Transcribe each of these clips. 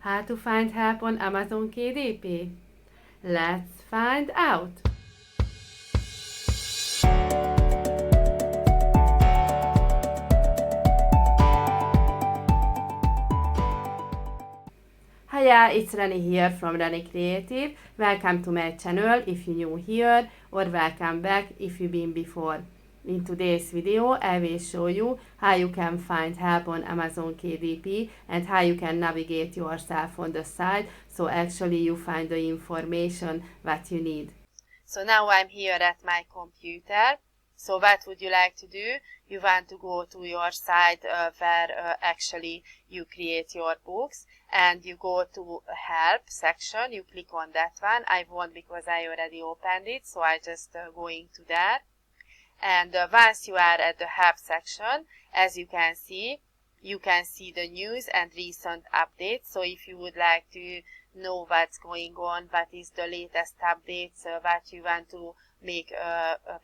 How to find help on Amazon KDP? Let's find out! Hiya, it's Renny here from Renny Creative. Welcome to my channel if you're new here, or welcome back if you've been before. In today's video, I will show you how you can find help on Amazon KDP and how you can navigate yourself on the site so actually you find the information what you need. So now I'm here at my computer. So what would you like to do? You want to go to your site where actually you create your books, and you go to help section. You click on that one. I won't because I already opened it, so I just going to there. And once you are at the help section, as you can see the news and recent updates. So if you would like to know what's going on, what is the latest updates, what you want to make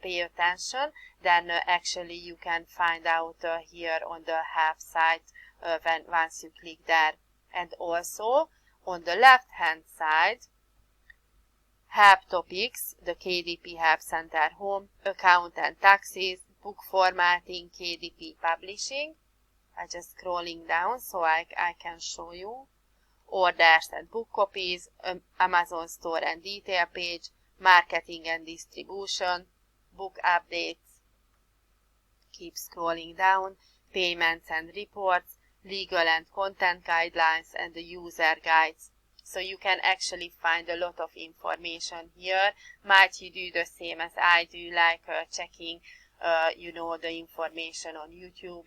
pay attention, then actually you can find out here on the help site once you click there. And also on the left hand side, help topics, the KDP Help Center Home, account and taxes, book formatting, KDP Publishing. I'm just scrolling down so I can show you. Orders and book copies, Amazon store and detail page, marketing and distribution, book updates. Keep scrolling down, payments and reports, legal and content guidelines, and the user guides. So you can actually find a lot of information here. Might you do the same as I do, like checking the information on YouTube.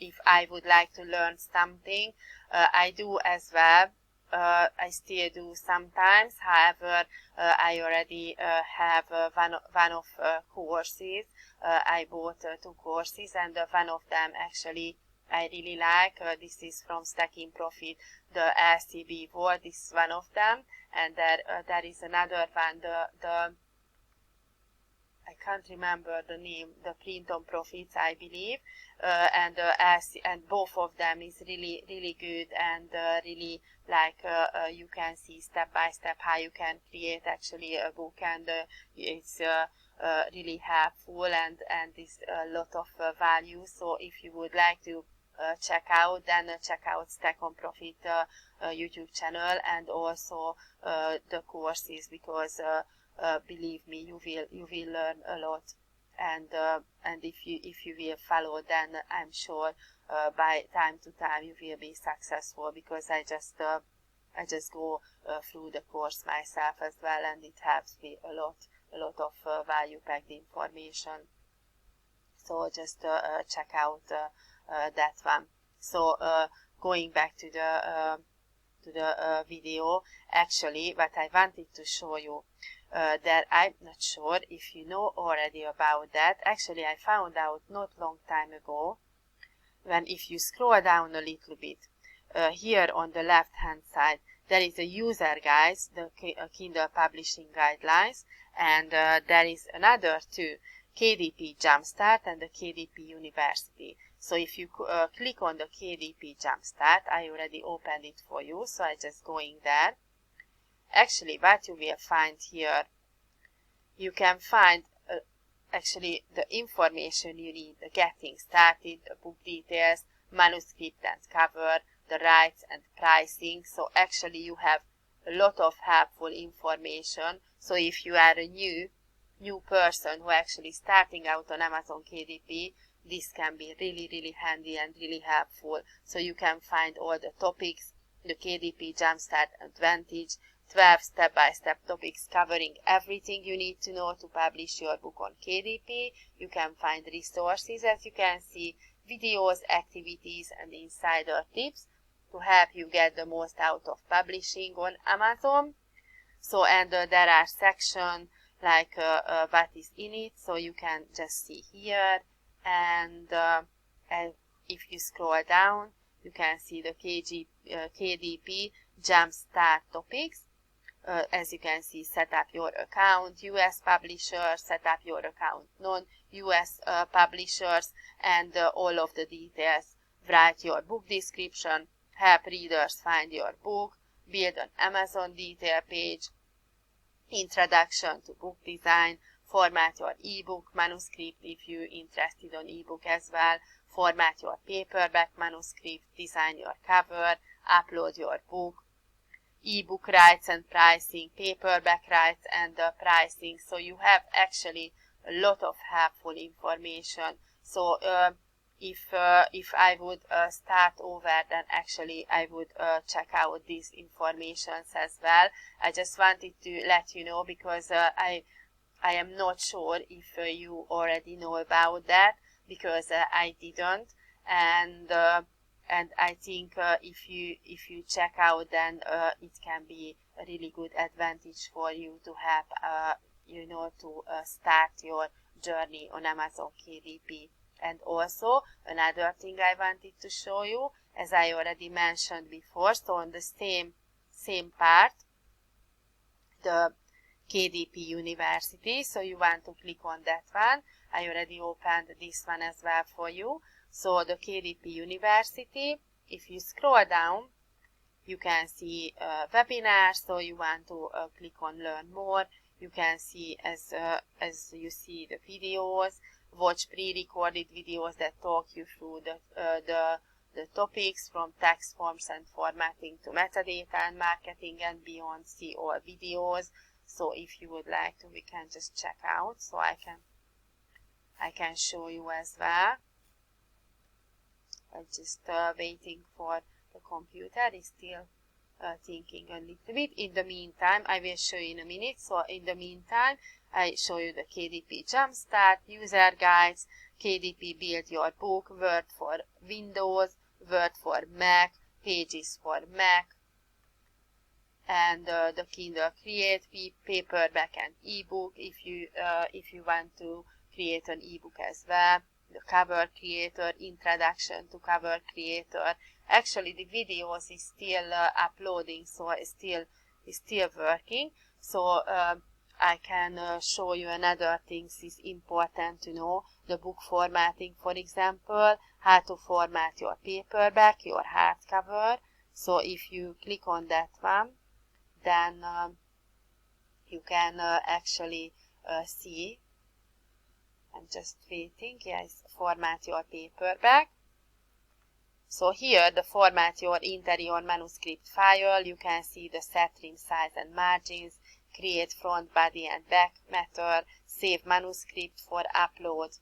If I would like to learn something, I do as well. I still do sometimes. However, I already have one of courses. I bought 2 courses, and one of them actually I really like. This is from Stacking Profit, the LCB World. This is one of them, and there is another one. I can't remember the name. The Print on Profits, I believe, and both of them is really good, and really like you can see step by step how you can create actually a book, and it's really helpful and is a lot of value. So if you would like to check out Stack on Profit YouTube channel, and also the courses, because believe me, you will learn a lot, and if you will follow, then I'm sure by time to time you will be successful, because I just go through the course myself as well, and it helps me a lot of value packed information. So just check out that one. So going back to the video, actually what I wanted to show you, that I'm not sure if you know already about that. Actually, I found out not long time ago, when if you scroll down a little bit, here on the left hand side, there is a user guides, the Kindle publishing guidelines, and there is another 2, KDP Jumpstart and the KDP University. So if you click on the KDP Jumpstart, I already opened it for you, so I just going there. Actually, what you will find here, you can find actually the information you need, the getting started, the book details, manuscript and cover, the rights and pricing. So actually you have a lot of helpful information. So if you are a new person who actually starting out on Amazon KDP, this can be really handy and really helpful. So you can find all the topics, the KDP Jumpstart Advantage, 12 step-by-step topics covering everything you need to know to publish your book on KDP. You can find resources, as you can see, videos, activities, and insider tips to help you get the most out of publishing on Amazon. So, and there are sections like what is in it, so you can just see here, and if you scroll down, you can see the KDP Jumpstart topics. As you can see, set up your account, US publishers, set up your account, non-US publishers, and all of the details. Write your book description, help readers find your book, build an Amazon detail page, introduction to book design, format your ebook manuscript if you're interested on ebook as well, format your paperback manuscript, design your cover, upload your book, ebook rights and pricing, paperback rights and pricing. So you have actually a lot of helpful information. So if I would start over, then actually I would check out these informations as well. I just wanted to let you know because I am not sure if you already know about that, because I didn't, and I think if you check out, then it can be a really good advantage for you to help to start your journey on Amazon KDP. And also another thing I wanted to show you, as I already mentioned before, so on the same part, the KDP University, so you want to click on that one. I already opened this one as well for you. So the KDP University, if you scroll down, you can see webinars, so you want to click on learn more. You can see as you see the videos, watch pre-recorded videos that talk you through the topics from text forms and formatting to metadata and marketing and beyond. See all videos. So if you would like to, we can just check out. So I can show you as well. I'm just waiting for the computer. It's still thinking a little bit. In the meantime, I will show you in a minute. So in the meantime, I show you the KDP Jumpstart, user guides, KDP Build Your Book, Word for Windows, Word for Mac, Pages for Mac, and the Kindle Create, paperback and ebook if you want to create an ebook as well. The Cover Creator, Introduction to Cover Creator. Actually, the videos is still uploading, so it's still working. So I can show you another things is important to know. The book formatting, for example, how to format your paperback, your hardcover. So if you click on that one, then you can actually see. I'm just waiting. Yes, format your paperback. So here, the format your interior manuscript file. You can see the set trim size and margins, create front, body and back matter, save manuscript for upload,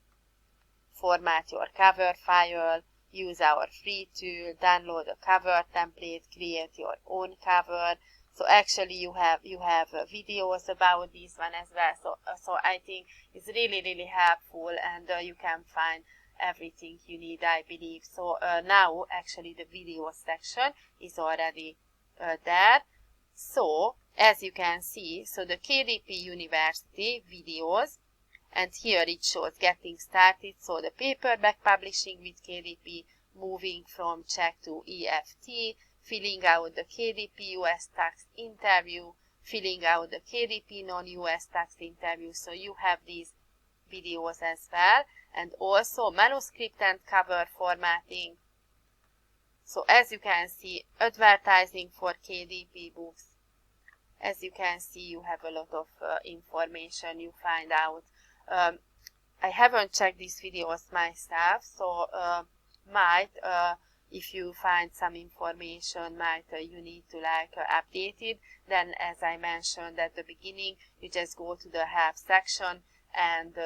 format your cover file, use our free tool, download a cover template, create your own cover. So actually you have videos about this one as well. So I think it's really helpful, and you can find everything you need, I believe. So now actually the video section is already there. So as you can see, so the KDP University videos, and here it shows getting started. So the paperback publishing with KDP, moving from check to EFT, filling out the KDP US tax interview, filling out the KDP non-US tax interview. So you have these videos as well, and also manuscript and cover formatting. So as you can see, advertising for KDP books. As you can see, you have a lot of information you find out. I haven't checked these videos myself, so if you find some information you need to update it, then as I mentioned at the beginning, you just go to the help section and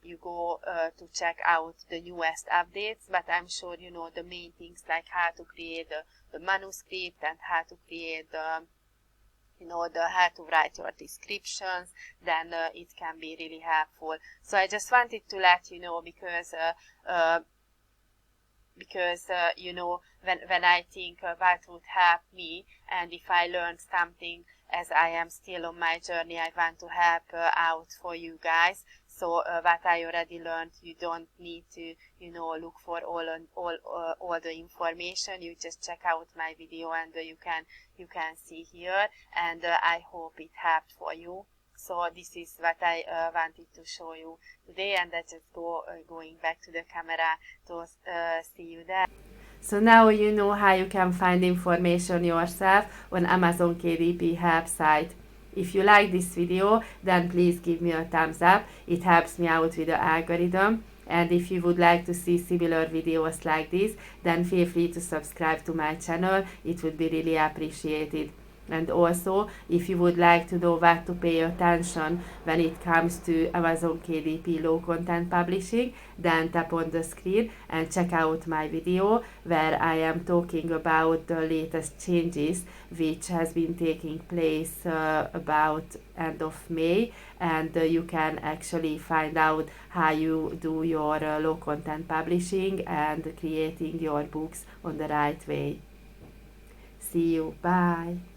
you go to check out the newest updates. But I'm sure you know the main things, like how to create the manuscript and how to create how to write your descriptions. Then it can be really helpful. So I just wanted to let you know, because when I think what would help me, and if I learned something as I am still on my journey, I want to help out for you guys. So what I already learned, you don't need to look for all the information. You just check out my video, and you can see here, and I hope it helped for you. So this is what I wanted to show you today, and I just going back to the camera to see you there. So now you know how you can find information yourself on Amazon KDP help site. If you like this video, then please give me a thumbs up. It helps me out with the algorithm. And if you would like to see similar videos like this, then feel free to subscribe to my channel. It would be really appreciated. And also, if you would like to know what to pay attention when it comes to Amazon KDP Low Content Publishing, then tap on the screen and check out my video where I am talking about the latest changes which has been taking place about end of May, and you can actually find out how you do your low content publishing and creating your books on the right way. See you. Bye.